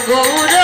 গৌর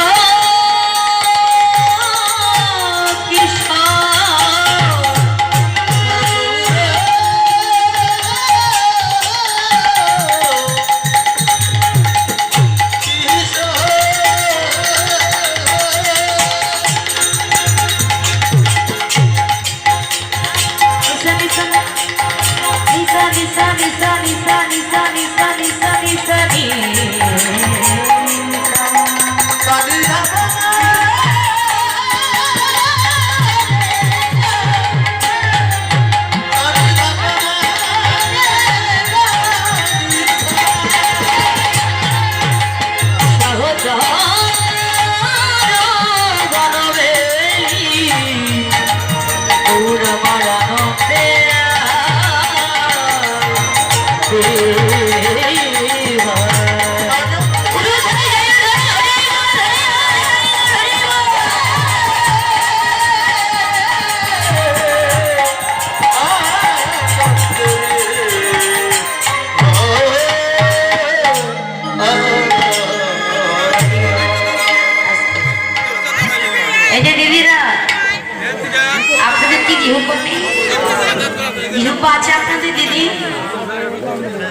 আছে আপনাদের দিদি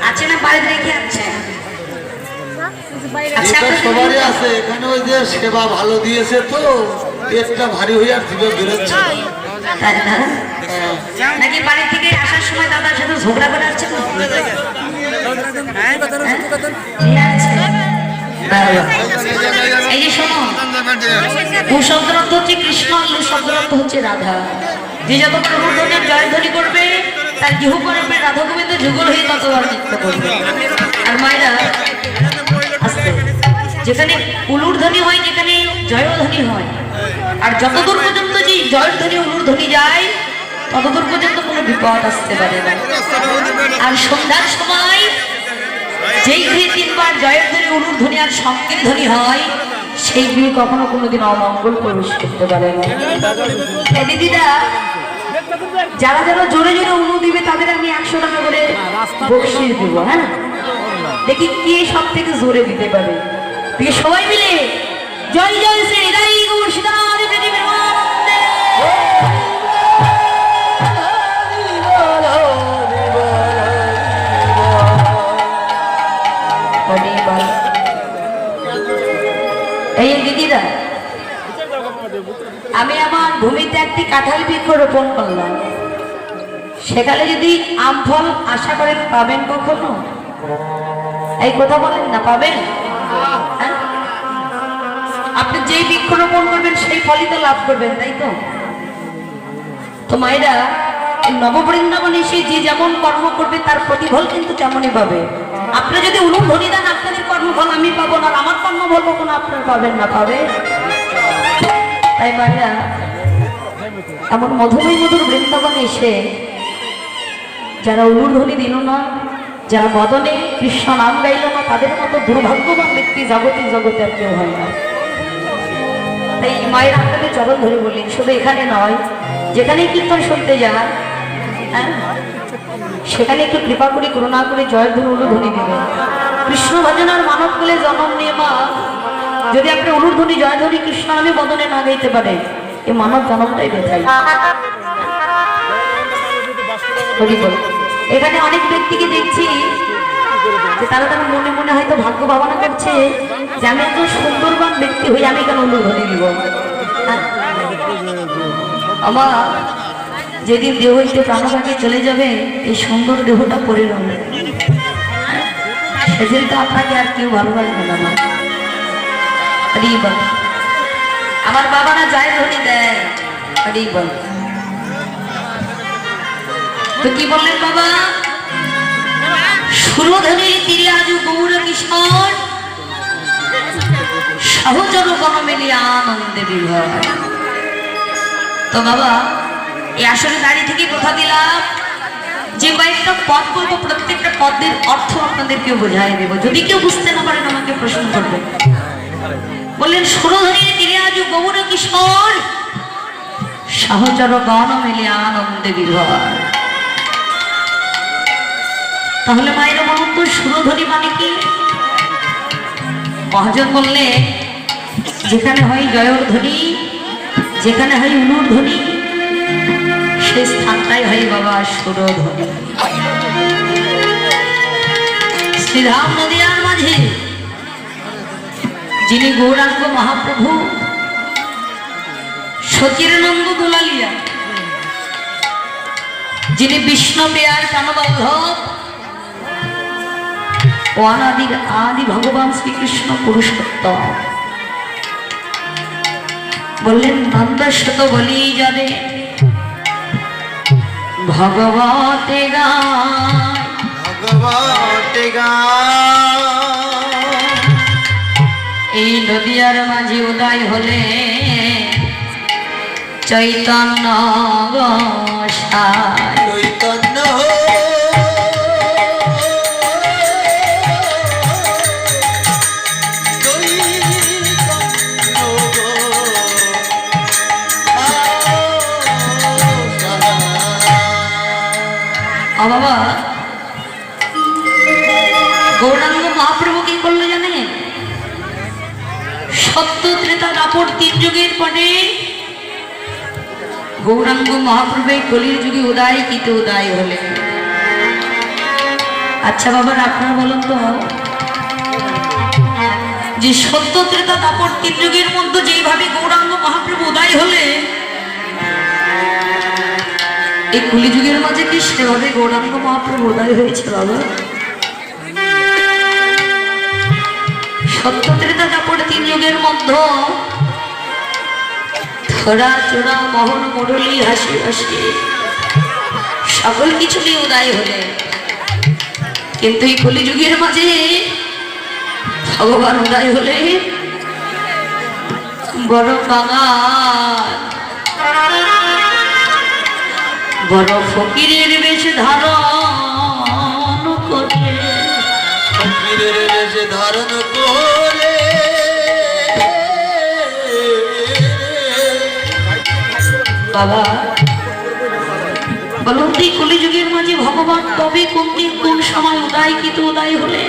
আছে না বাইরে রেখে আছে সবারই আছে এখানে ওই যে সেবা ভালো দিয়েছে তো পেটটা ভারী হয়ে আর দিবে বেরোচ্ছে তাই না নাকি বাড়ি থেকে আসার সময় দাদার সাথে ঝগড়া করে আসছে এই যে শোনো ভূ শব্দের অর্থ হচ্ছে কৃষ্ণ লু শব্দের অর্থ হচ্ছে রাধা যে যত প্রবর্ধনের জয়ধ্বনি করবে তার জিহু করবে রাধা গোবিন্দ যুগল হয়ে ততবার নৃত্য করবে আর মায়েরা আস্তে যেখানে উলুর ধ্বনি হয় যেখানে জয়ধ্বনি হয় আর যতদূর পর্যন্ত যে জয়ের ধ্বনি উলুর ধ্বনি যায় ততদূর পর্যন্ত কোনো বিপদ আসতে পারে না আর সন্ধ্যার সময় যেই গৃহে তিনবার জয়ের ধ্বনি উলুর ধ্বনি আর শঙ্কের ধ্বনি হয় সেই গৃহে কখনো কোনোদিন অমঙ্গল প্রবেশ করতে পারে না দিদিরা যারা যারা জোরে জোরে উলু দিবে তাদের আমি 100 টাকা করে বকশিশ দিব হ্যাঁ দেখি কে সব থেকে জোরে দিতে পারে তুই সবাই মিলে জয় জয় শ্রী হৃদয় গৌর সীতারাম পৃথিবীর আনন্দে এই দিদিরা আমি আমার ভূমিতে একটি কাঁঠাল বৃক্ষ রোপণ করলাম সেখানে যদি আম ফল আশা করেন পাবেন কখনো এই কথা বলেন না পাবেন আপনি যেই বৃক্ষ রোপণ করবেন সেই ফলই তো লাভ করবেন তাই তো মায়েরা নববৃন্দাবনে এসে যে যেমন কর্ম করবে তার প্রতিফল কিন্তু তেমনই পাবে আপনি যদি উলুম ধ্বনি দেন আপনাদের কর্মফল আমি পাবো না আমার কর্মফল কখনো আপনার পাবেন না পাবে তাই মায়েরা এমন মধুময় মধুর বৃন্দাবনে এসে যারা উলুর ধ্বনি দিল না যারা বদনে কৃষ্ণ নাম গাইল না তাদের মতো দুর্ভাগ্যবান ব্যক্তি জগতে আর কেউ হয় না তাই মায়ের আপনাদের চরণ ধরে বললেন শুধু এখানে নয় যেখানেই কীর্তন শুনতে যান হ্যাঁ সেখানে একটু কৃপা করে করুণা করে জয়ের ধ্বনি উলু ধ্বনি দেবেন কৃষ্ণ ভজনার মানব কুলে জন্ম নিয়ে মা যদি আপনি উলুর ধ্বনি জয় ধ্বনি কৃষ্ণ নামে বদনে না গাইতে পারে এই মানব জন্মটাই বেথাই এখানে অনেক ব্যক্তিকে দেখছি যে তারা তারা মনে মনে হয়তো ভাগ্য ভাবনা করছে যে আমি একজন সুন্দরবান ব্যক্তি হয়ে আমি কেন উলু ধ্বনি দিব আমার যেদিন দেহ হইতে প্রাণভাগে চলে যাবে এই সুন্দর দেহটা পড়ে রবে সেদিন তো আপনাকে আর কেউ ভালোবাসবে না আমার বাবারা যায় ধ্বনি দেয় তো কি বললেন বাবা সুরধনির তীরে আজ গৌর কিশোর সহচর গণ মিলিয়ে আনন্দে বিভোর তো বাবা এই আসলে দাঁড়িয়ে থেকে কথা দিলাম যে কয়েকটা পদ বলবো প্রত্যেকটা পদের অর্থ আপনাদেরকেও বোঝাই দেব যদি কেউ বুঝতে না পারেন আমাকে প্রশ্ন করবেন বললেন সুরধনির তীরে আজ গৌর কিশোর সহচর গণ মিলে আনন্দে বিভোর তাহলে মায়ের মহত্ব সুরধনি মানে কি মহাজন বললে যেখানে হয় জয়র ধ্বনি, যেখানে হয় উলুর ধ্বনি, সেই স্থানটাই হয় বাবা সুরধ্বনি। শ্রীরাম নদিয়ার মাঝে যিনি গৌরাঙ্গ মহাপ্রভু সচিরানন্দ দুলালিয়া, যিনি বিষ্ণু পেয়ার প্রাণবল্লভ ও অনাদির আদি ভগবান শ্রীকৃষ্ণ পুরুষোত্তম, বললেন নন্দশত বলি যাবে ভগবতে গায়, ভগবতে গায়। এই নদিয়ার মাঝে উদয় হলে চৈতন্য গোসাই, চৈতন্য বাবা গৌরাঙ্গ মহাপ্রভু কি করলো জানেন? সত্য ত্রেতা দাপর 3 যুগের পরে গৌরাঙ্গ মহাপ্রভু কলির যুগে উদয় কিতে উদয় হলে। আচ্ছা বাবার আপনারা বলুন তো, যে সত্য ত্রেতা দাপর 3 যুগের মধ্যে যেইভাবে গৌরাঙ্গ মহাপ্রভু উদয় হলে, এই কলিযুগের মাঝে কি সেভাবে গৌরাঙ্গ মহাপ্রভু উদয় হয়েছে বাবা? সত্য ত্রেতা দাপর 3 যুগের মধ্যে ধরা চোরা মোহন মুরলী হাসি হাসি সকল কিছু নিয়ে উদয় হলে, কিন্তু এই কলিযুগের মাঝে ভগবান উদয় হলে বড় বাঙাল, বড় ফকিরের বেশ ধারণ করে, ফকিরের বেশ ধারণ করে। বাবা বলুন এই কলিযুগের মাঝে ভগবান তবে কোন দিন কোন সময় উদয় কিত উদয় হলে?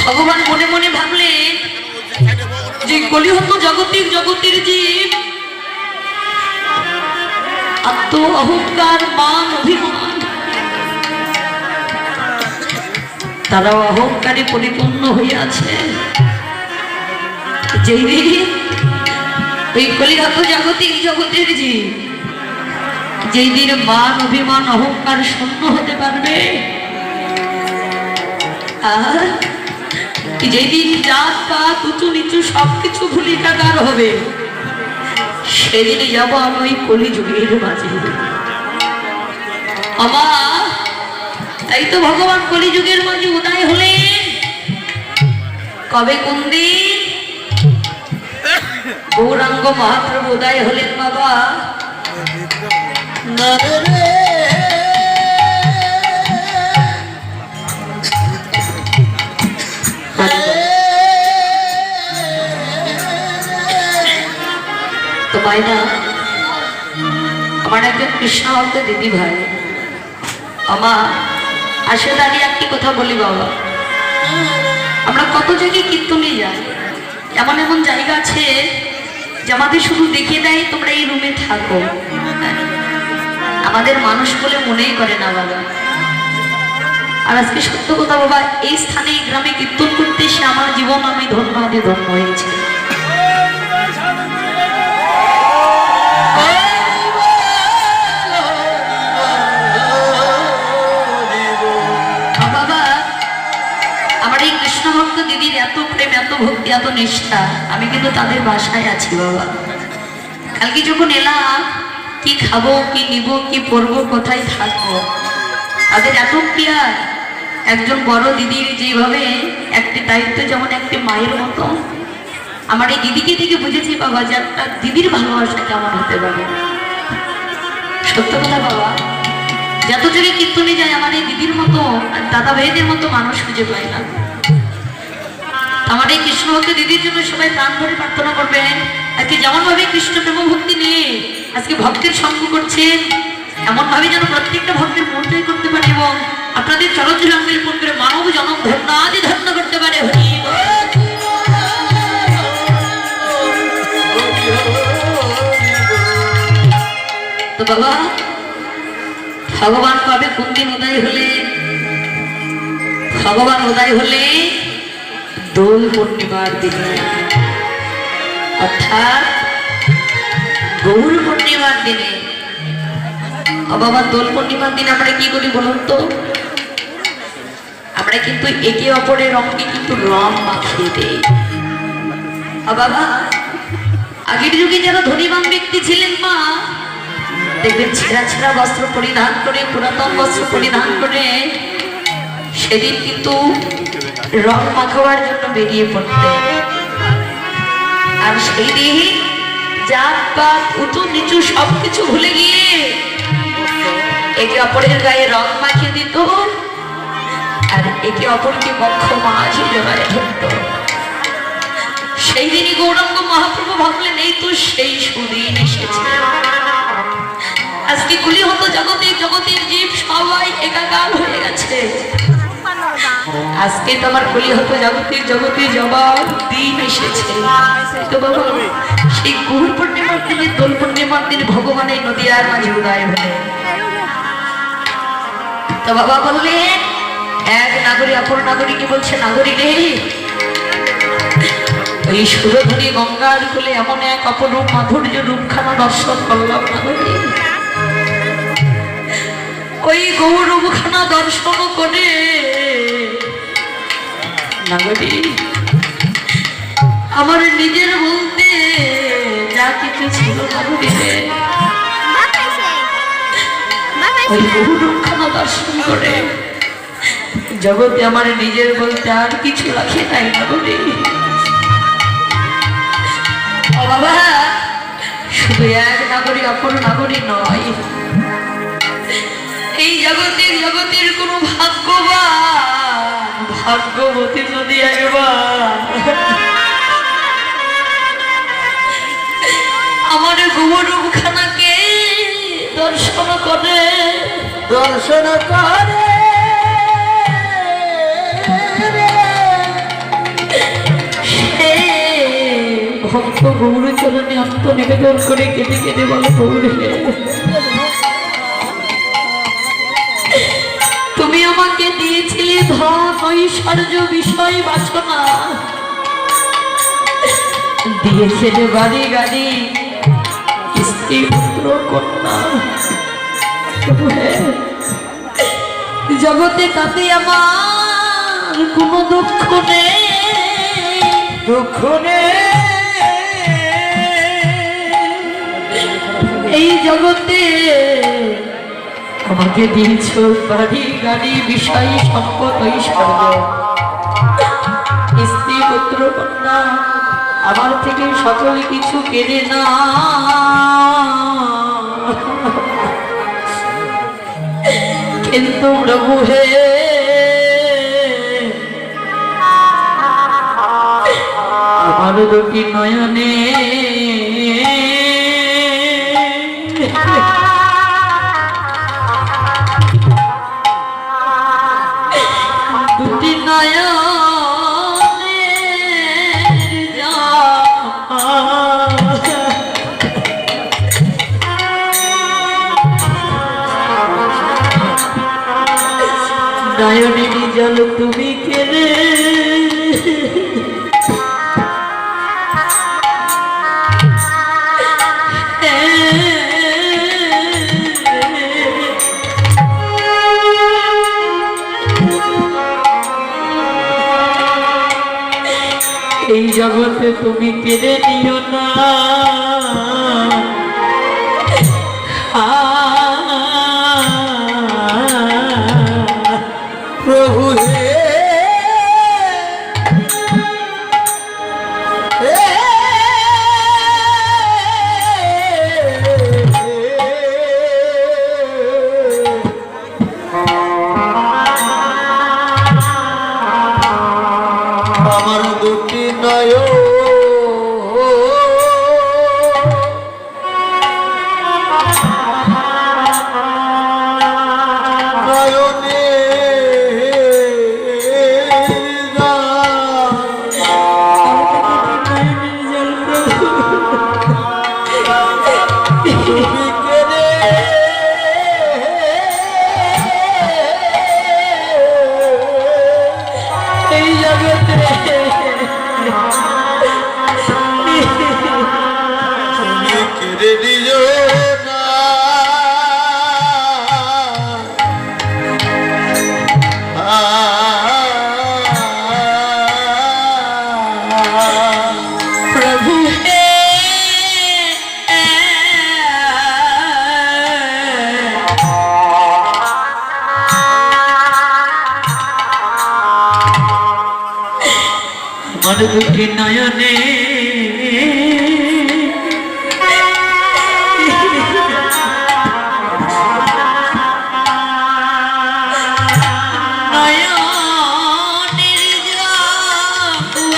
ভগবান মনে মনে ভাবলেন যে কলিহত জগতের জগতের জীব আত্ম অহংকার মান অভিমান, তারা অহংকারে পরিপূর্ণ হইয়াছে। যেই দিন এই কলিহত জগতের জগতের জীব যেই দিন মান অভিমান অহংকার শূন্য হতে পারবে, আর যেদিন জাত পাত উঁচু নিচু সবকিছু ভুলিকাগার হবে, সেদিনে যাব আমি ওই কলিযুগের মাঝে। আমার তাই তো ভগবান কলিযুগের মাঝে উদয় হলেন কবে কোন দিন? গৌরাঙ্গ মহাপ্রভু উদয় হলেন বাবা তো মাইনা, আমার একজন কৃষ্ণ ভক্ত দিদি ভাই আমার আসে দাঁড়িয়ে একটি কথা বলি বাবা, আমরা কত জায়গায় কীর্তনে যাই, এমন এমন জায়গা আছে যে আমাদের শুধু দেখে দেয় তোমরা এই রুমে থাকো, আমাদের মানুষ বলে মনেই করে না বাবা। আর আজকে সত্য কথা বাবা, এই স্থানে এই গ্রামে কীর্তন করতে এসে আমার জীবন আমি ধন্য ধন্য হয়েছে। ভক্ত দিদির এত প্রেম এত ভক্তি এত নিষ্ঠা, আমি কিন্তু তাদের বাসায় আছি বাবা। কালকে যখন এলাম কি খাবো কি নিব কি পরবো কোথায় থাকবো, তাদের এত প্রিয়ার একজন বড় দিদির যেভাবে একটি দায়িত্ব যেমন একটি মায়ের মতো, আমার এই দিদিকে দেখে বুঝেছি বাবা যে একটা দিদির ভালোবাসা কেমন হতে পারে। সত্য কথা বাবা, যত জায়গায় কীর্তনে যায় আমার এই দিদির মতো আর দাদা ভাইদের মতো মানুষ খুঁজে পায় না। আমার এই কৃষ্ণ ভক্ত দিদির জন্য সবাই প্রাণ ভরে প্রার্থনা করবেন। আজকে যেমন ভাবে কৃষ্ণ প্রেম ভক্তি নিয়ে আজকে ভক্তের সঙ্গ করছেন, এমন ভাবে যেন প্রত্যেকটা ভক্তের মন জয় করতে পারে এবং আপনাদের চরণ জুড়ে করে মানব জনম ধন্য আদি ধন্য করতে পারে। হরি বাবা ভগবান কবে কোন দিন উদয় হলে? ভগবান উদয় হলে দোল পূর্ণিমার দিনে, অর্থাৎ গৌর পূর্ণিমার দিনে। বাবা দোল পূর্ণিমার দিন আমরা কি করি বলুন তো? আমরা কিন্তু একে অপরের রঙকে কিন্তু রং মাখিয়ে দেই। বাবা আগের যুগে যারা ধনীবান ব্যক্তি ছিলেন মা, দেখবেন ছেঁড়া ছেঁড়া বস্ত্র পরিধান করে, পুরাতন বস্ত্র পরিধান করে সেদিন কিন্তু রং মাখাবার জন্য বেরিয়ে পড়তেন। আর সেই দিন জাত পাত উঁচু নিচু সবকিছু ভুলে গিয়ে একে অপরের গায়ে রং মাখিয়ে দিত, আর একে অপরকে বক্ষ মাঝে জড়ায় ধরত। সেই দিনই গৌরাঙ্গ মহাপ্রভু ভাবলেন এই তো সেই সুদিন এসেছে। আজকে গুলি হতো জগতের জীব সবাই একাকার হয়ে গেছে। আজকে তো আমার গুলি হতো জগতের জবাব দিন এসেছে। তো বাবা সেই গৌর পূর্ণিমার দিনে, দোল পূর্ণিমার দিনে ভগবানের নদিয়ার মাঝে উদয় হলে। তো বাবা বললেন এক নাগরী অপর নাগরীকে বলছে, নাগরী রে ওই সুরধনী গঙ্গার কোলে এমন এক অপরূপ মাধুর্য রূপখানা দর্শন করলাম নাগরী। ওই গৌরবখানা দর্শন করে নাগরী আমার নিজের বলতে যা কিছু ছিল নাগরী রে, ওই গৌরবখানা দর্শন করে জগতে আমার নিজের বলতে আর কিছু রাখে নাই নাগরী। বাবা শুধু এক নাগরী অপর নাগরী নয়, এই জগতের কোন ভাগ্যবতী যদি একবার আমার গৌরবখানাকে দর্শন করে ভক্ত গৌর চরণে আত্মনিবেদন করে কেঁদে কেঁদে বলে, গৌরে তুমি আমাকে দিয়েছিলে ধন ঐশ্বর্য বিষয় বাসনা, দিয়েছিলে বাড়ি গাড়ি স্ত্রী পুত্র কন্যা, জগতে তাতে আমার কোনো দুঃখ নেই। এই জগতে আমাকে দিয়েছ বাড়ি গাড়ি বিষয় সম্পদ ঐশ্বর্য স্ত্রী পুত্র কন্যা, আমার থেকে সকল কিছু কেড়ে না। কিন্তু প্রভু হে আমার দুটি নয়নে দুটি নয়নে নয়নের জল তুমি কেড়ে এই জগতে তুমি কেড়ে নিও না। প্রভু হে আমার দুটি নয়ন তুমি কেড়ে তুমি কেড়ে দিও না প্রভু হে আমার দুটি নয়নে নয়নের জোয়ার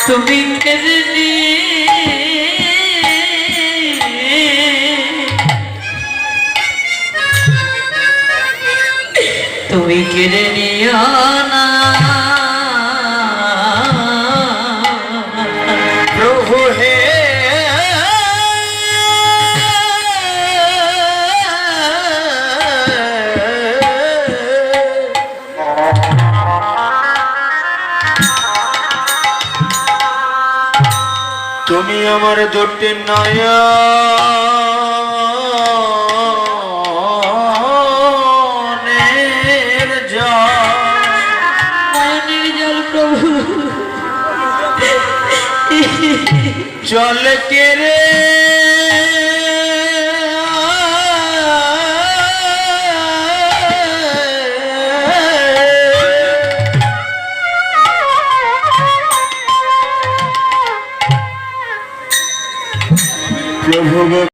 তুমি কেড়ে তুমি কেড়ে নিও না প্রভু হে তুমি আমার দুটি নয়নের জল নয়নের জল প্রভু জল কেড়ে প্রভু